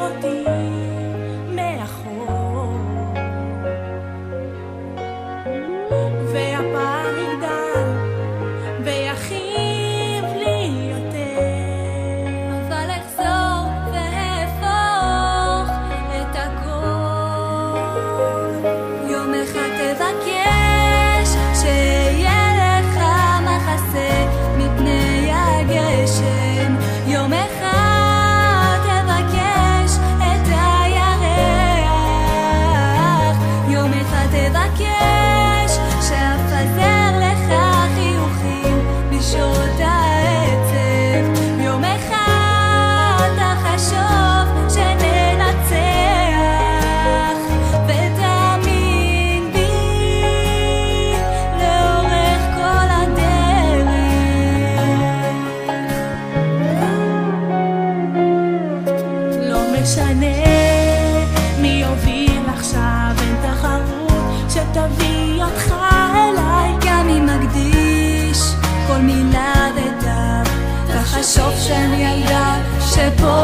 אותי מאחור, והפעם יגדל ויחיב לי יותר, אבל אחזור ואהפוך את הכל. יום אחד תבקש שיהיה לך מחסה מפני הגשם, יום אחד תבקש את הירח, יום אחד תבקש שאפזר לך חיוכים בשעות העצב, יום אחד תחשוב שננצח, ותאמין בי לאורך כל הדרך. לא משנה מי יוביל עכשיו, אין תחרות שתביא אותך אליי, גם אם מקדיש כל מילה ותו, תחשוב שאני ילדה שפה